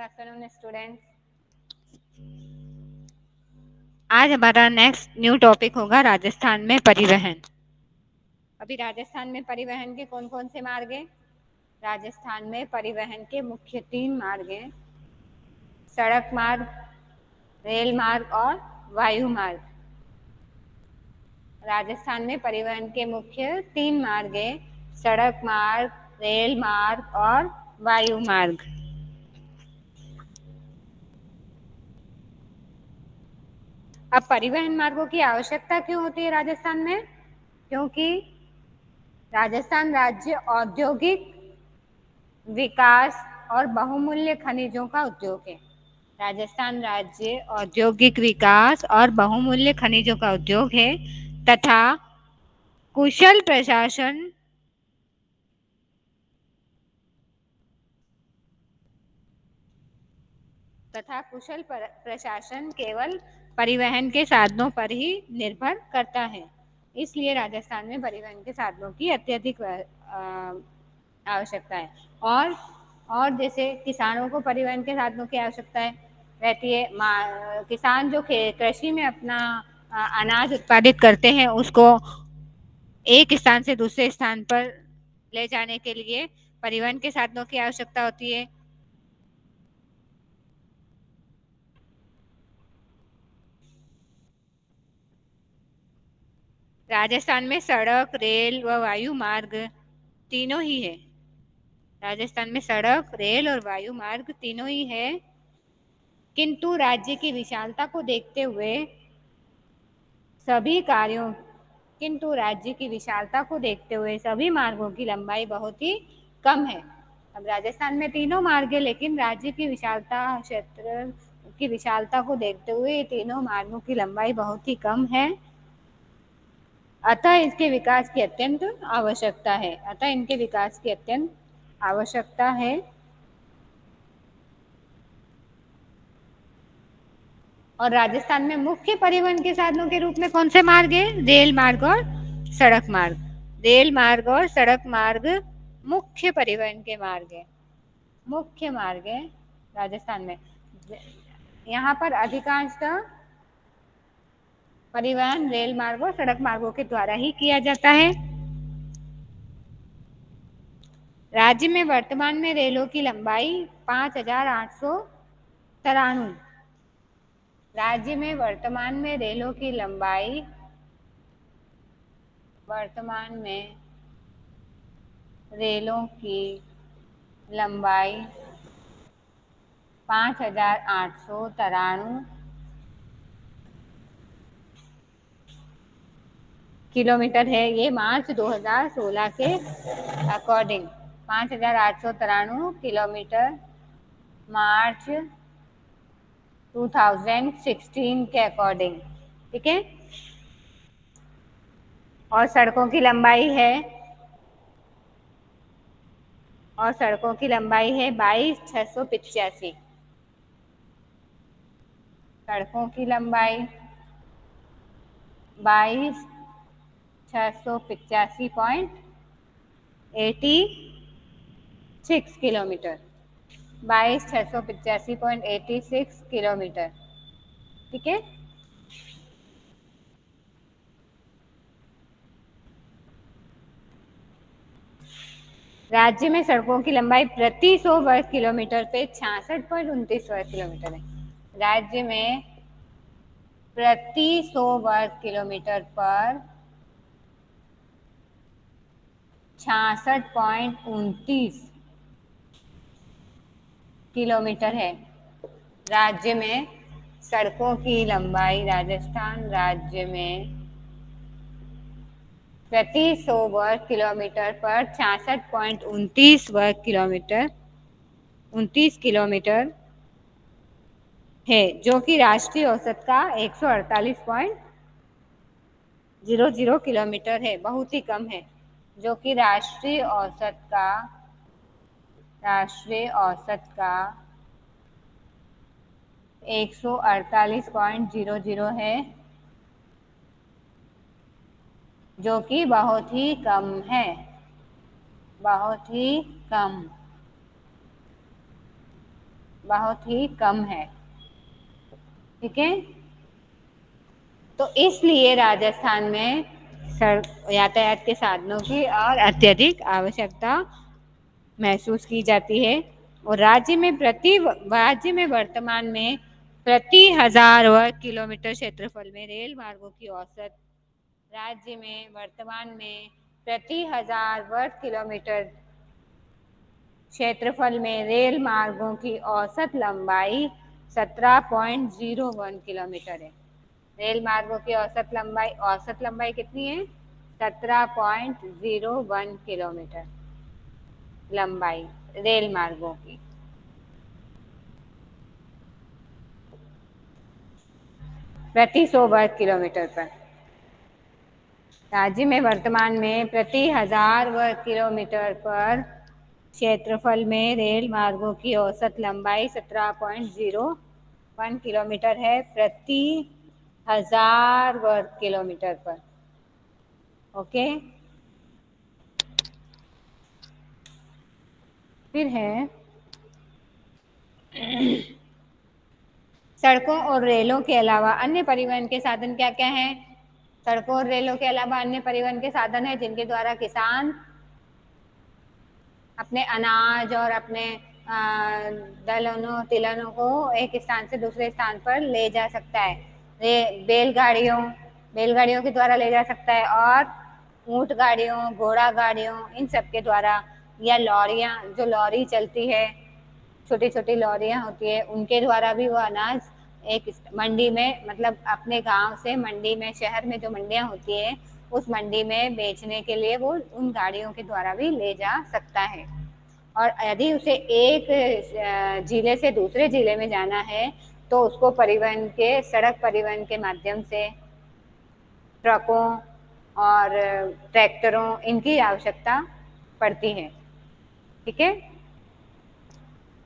Afternoon students. आज हमारा next new topic होगा राजस्थान में परिवहन। अभी राजस्थान में परिवहन के कौन कौन से मार्ग हैं? राजस्थान में परिवहन के मुख्य 3 मार्ग हैं: सड़क मार्ग, रेल मार्ग और वायु मार्ग। राजस्थान में परिवहन के मुख्य 3 मार्ग हैं: सड़क मार्ग, रेल मार्ग और वायु मार्ग। अब परिवहन मार्गों की आवश्यकता क्यों होती है राजस्थान में? क्योंकि राजस्थान राज्य औद्योगिक विकास और बहुमूल्य खनिजों का उद्योग है। राजस्थान राज्य औद्योगिक विकास और बहुमूल्य खनिजों का उद्योग है तथा कुशल प्रशासन प्रशासन केवल परिवहन के साधनों पर ही निर्भर करता है। इसलिए राजस्थान में परिवहन के साधनों की अत्यधिक आवश्यकता है। और जैसे किसानों को परिवहन के साधनों की आवश्यकता है रहती है। किसान जो कृषि में अपना अनाज उत्पादित करते हैं उसको एक स्थान से दूसरे स्थान पर ले जाने के लिए परिवहन के साधनों की आवश्यकता होती है। राजस्थान में सड़क, रेल व वायु मार्ग तीनों ही है। राजस्थान में सड़क, रेल और वायु मार्ग तीनों ही है, किंतु राज्य की विशालता को देखते हुए सभी कार्यों किंतु राज्य की विशालता को देखते हुए सभी मार्गों की लंबाई बहुत ही कम है। अब राजस्थान में तीनों मार्ग है, लेकिन राज्य की विशालता क्षेत्र की विशालता को देखते हुए तीनों मार्गों की लंबाई बहुत ही कम है। अतः इसके विकास की अत्यंत आवश्यकता है। और राजस्थान में मुख्य परिवहन के साधनों के रूप में कौन से मार्ग है? रेल मार्ग और सड़क मार्ग। रेल मार्ग और सड़क मार्ग मुख्य परिवहन के मार्ग है, मुख्य मार्ग है राजस्थान में। यहाँ पर अधिकांशतः परिवहन रेल मार्ग और सड़क मार्गों के द्वारा ही किया जाता है। राज्य में वर्तमान में रेलों की लंबाई 5893। राज्य में वर्तमान में रेलों की लंबाई 5893 किलोमीटर है। ये मार्च 2016 के अकॉर्डिंग 5893 किलोमीटर मार्च 2016 के अकॉर्डिंग, ठीक है। और सड़कों की लंबाई है 22,685। सड़कों की लंबाई 22,685.86 किलोमीटर, 22,685.86 किलोमीटर, ठीक है। राज्य में सड़कों की लंबाई प्रति 100 वर्ग किलोमीटर पे 66.29 वर्ग किलोमीटर है। राज्य में प्रति 100 वर्ग किलोमीटर पर 66.29 किलोमीटर है। राज्य में सड़कों की लंबाई राजस्थान राज्य में प्रति 100 वर्ग किलोमीटर पर 66.29 वर्ग किलोमीटर 29 किलोमीटर है, जो कि राष्ट्रीय औसत का 148.00 किलोमीटर है, बहुत ही कम है। जो कि राष्ट्रीय औसत का 148.00 है, जो कि बहुत ही कम है, बहुत ही कम। बहुत ही कम है। ठीक है, तो इसलिए राजस्थान में सड़क यातायात के साधनों की और अत्यधिक आवश्यकता महसूस की जाती है। और राज्य में वर्तमान में प्रति 1000 वर्ग किलोमीटर क्षेत्रफल में रेल मार्गों की औसत राज्य में वर्तमान में प्रति 1000 वर्ग किलोमीटर क्षेत्रफल में रेल मार्गों की औसत लंबाई 17.01 किलोमीटर है। रेल मार्गों की औसत लंबाई कितनी है? 17.01 किलोमीटर लंबाई रेल मार्गों की। प्रति 100 वर्ग किलोमीटर पर राज्य में वर्तमान में प्रति 1000 वर्ग किलोमीटर पर क्षेत्रफल में रेल मार्गों की औसत लंबाई 17.01 किलोमीटर है प्रति 1000 वर्ग किलोमीटर पर। ओके, फिर है सड़कों और रेलों के अलावा अन्य परिवहन के साधन क्या क्या हैं? सड़कों और रेलों के अलावा अन्य परिवहन के साधन है जिनके द्वारा किसान अपने अनाज और अपने दलहनों तिलहनों को एक स्थान से दूसरे स्थान पर ले जा सकता है। बैलगाड़ियों बैलगाड़ियों के द्वारा ले जा सकता है, और ऊंट गाड़ियों, घोड़ा गाड़ियों, इन सब के द्वारा, या लॉरियां, जो लॉरी चलती है, छोटी छोटी लॉरियां होती है, उनके द्वारा भी वो अनाज एक मंडी में, मतलब अपने गांव से मंडी में, शहर में जो मंडियां होती है उस मंडी में बेचने के लिए वो उन गाड़ियों के द्वारा भी ले जा सकता है। और यदि उसे एक जिले से दूसरे जिले में जाना है तो उसको सड़क परिवहन के माध्यम से ट्रकों और ट्रैक्टरों इनकी आवश्यकता पड़ती है। ठीक है,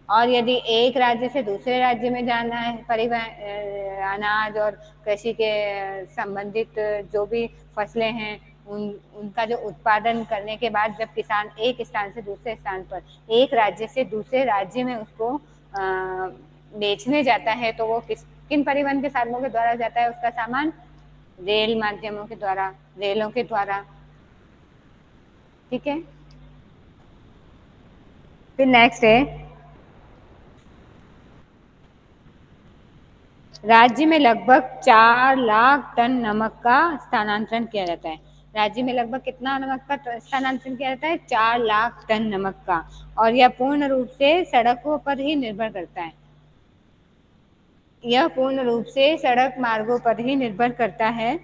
और यदि एक राज्य से दूसरे राज्य में जाना है, परिवहन अनाज और कृषि के संबंधित जो भी फसलें हैं उनका जो उत्पादन करने के बाद जब किसान एक स्थान से दूसरे स्थान पर, एक राज्य से दूसरे राज्य में उसको बेचने जाता है, तो वो किन परिवहन के साधनों के द्वारा जाता है उसका सामान? रेल माध्यमों के द्वारा, रेलों के द्वारा। ठीक है, फिर नेक्स्ट है राज्य में लगभग 4 लाख टन नमक का स्थानांतरण किया जाता है। राज्य में लगभग कितना नमक का स्थानांतरण किया जाता है? 4 लाख टन नमक का। और यह पूर्ण रूप से सड़कों पर ही निर्भर करता है। यह पूर्ण रूप से सड़क मार्गों पर ही निर्भर करता है।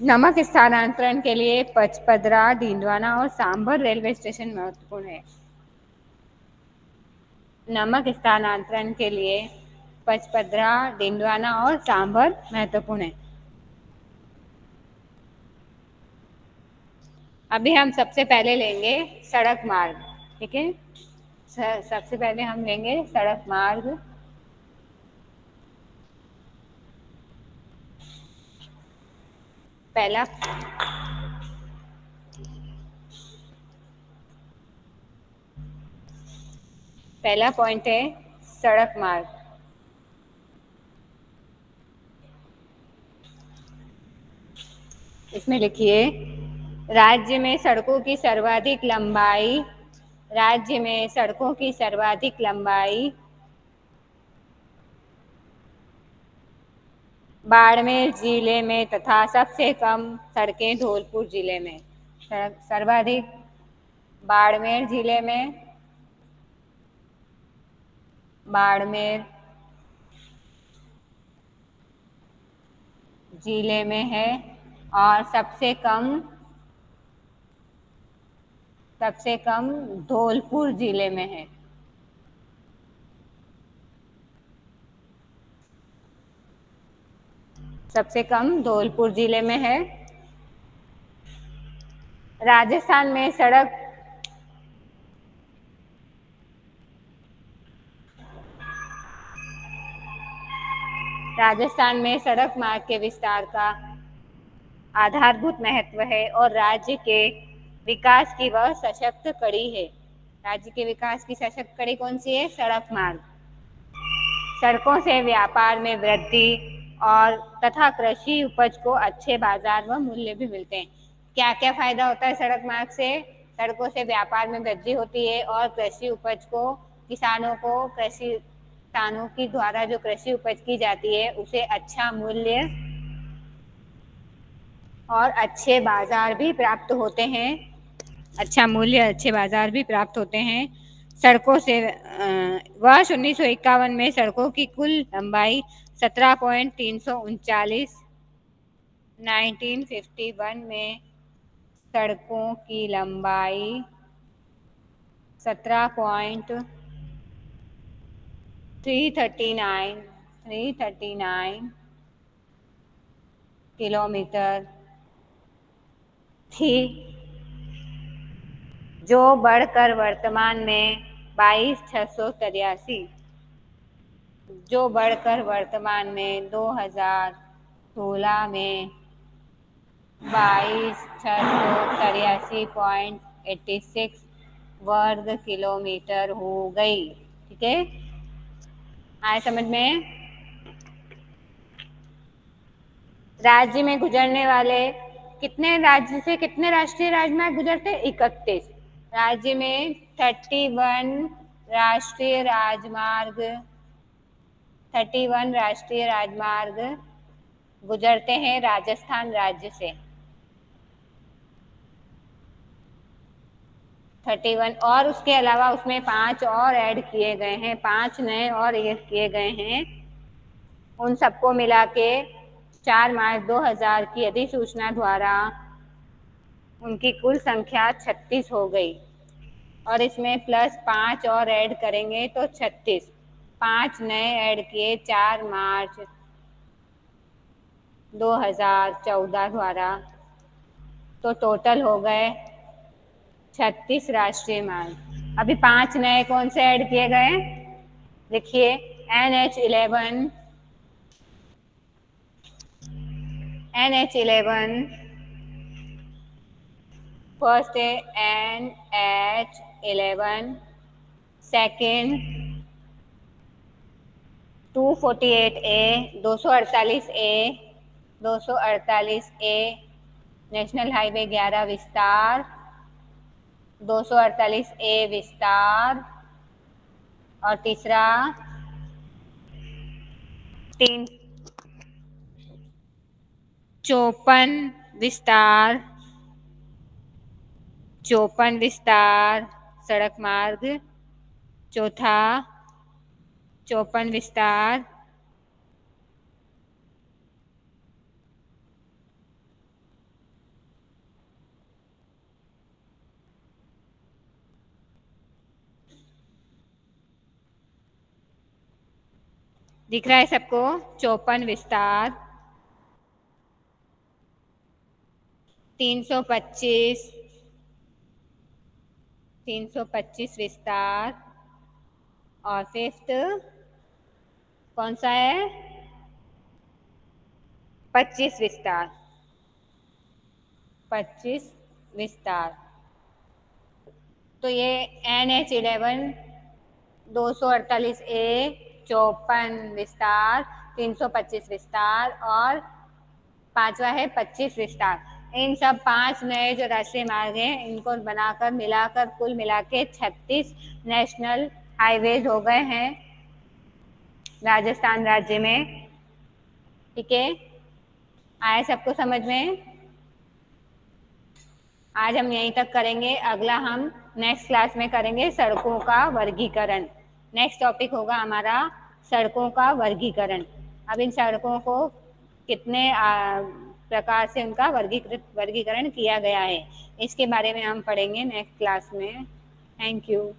नमक स्थानांतरण के लिए पचपदरा, डीडवाना और सांभर रेलवे स्टेशन महत्वपूर्ण है। नमक स्थानांतरण के लिए पचपदरा, डिंडवाना और सांभर महत्वपूर्ण है। अभी हम सबसे पहले लेंगे सड़क मार्ग। ठीक है, सबसे पहले हम लेंगे सड़क मार्ग। पहला पहला पॉइंट है सड़क मार्ग। इसमें लिखिए राज्य में सड़कों की सर्वाधिक लंबाई राज्य में सड़कों की सर्वाधिक लंबाई बाड़मेर जिले में तथा सबसे कम सड़कें धौलपुर जिले में। सर्वाधिक बाड़मेर जिले में, बाड़मेर जिले में है, और सबसे कम धौलपुर जिले में है। सबसे कम धौलपुर जिले में है। राजस्थान में सड़क राजस्थान में सड़क मार्ग के विस्तार का आधारभूत महत्व है और राज्य के विकास की वह सशक्त कड़ी है। राज्य के विकास की सशक्त कड़ी कौन सी है? सड़क मार्ग। सड़कों से व्यापार में वृद्धि और तथा कृषि उपज को अच्छे बाजार व मूल्य भी मिलते हैं। क्या क्या फायदा होता है सड़क मार्ग से? सड़कों से व्यापार में वृद्धि होती है और कृषि उपज को किसानों की द्वारा जो कृषि उपज की जाती है उसे अच्छा मूल्य और अच्छे बाजार भी प्राप्त होते हैं। अच्छा मूल्य, अच्छे बाजार भी प्राप्त होते हैं। सड़कों से वर्ष 1951 में सड़कों की कुल लंबाई 17.339, 1951 में सड़कों की लंबाई 17.339 किलोमीटर थी, जो बढ़कर वर्तमान में 2016 में 22,683.86 वर्ग किलोमीटर हो गई। ठीक है, आए समझ में? राज्य में गुजरने वाले कितने राज्य से कितने राष्ट्रीय राजमार्ग गुजरते? 31। राज्य में 31 राष्ट्रीय राजमार्ग गुजरते हैं राजस्थान राज्य से। 31 और उसके अलावा उसमें 5 और ऐड किए गए हैं, 5 नए और ऐड किए गए हैं। उन सबको मिला के 4 मार्च 2000 की अधिसूचना द्वारा उनकी कुल संख्या 36 हो गई और इसमें प्लस 5 और ऐड करेंगे तो 36। 5 नए ऐड किए 4 मार्च 2014 द्वारा, तो टोटल हो गए 36 राष्ट्रीय मार्ग। अभी 5 नए कौन से ऐड किए गए? देखिए, NH11 फर्स्ट है NH11, second 248A, 248A national highway 11 विस्तार, 248A विस्तार, और तीसरा 54 विस्तार सड़क मार्ग। चौथा 54 विस्तार दिख रहा है सबको? 54 विस्तार, 325 विस्तार, और फिफ्थ कौन सा है? 25 विस्तार। 25 विस्तार। तो ये NH11 248A 54 विस्तार, 325 विस्तार और पांचवा है 25 विस्तार। इन सब 5 नए जो राष्ट्रीय मार्ग हैं इनको बनाकर मिलाकर कुल मिला के 36 नेशनल हाईवेज हो गए हैं राजस्थान राज्य में। ठीक है, आए सबको समझ में? आज हम यहीं तक करेंगे, अगला हम नेक्स्ट क्लास में करेंगे सड़कों का वर्गीकरण। नेक्स्ट टॉपिक होगा हमारा सड़कों का वर्गीकरण। अब इन सड़कों को कितने प्रकार से उनका वर्गीकरण किया गया है इसके बारे में हम पढ़ेंगे नेक्स्ट क्लास में। Thank you.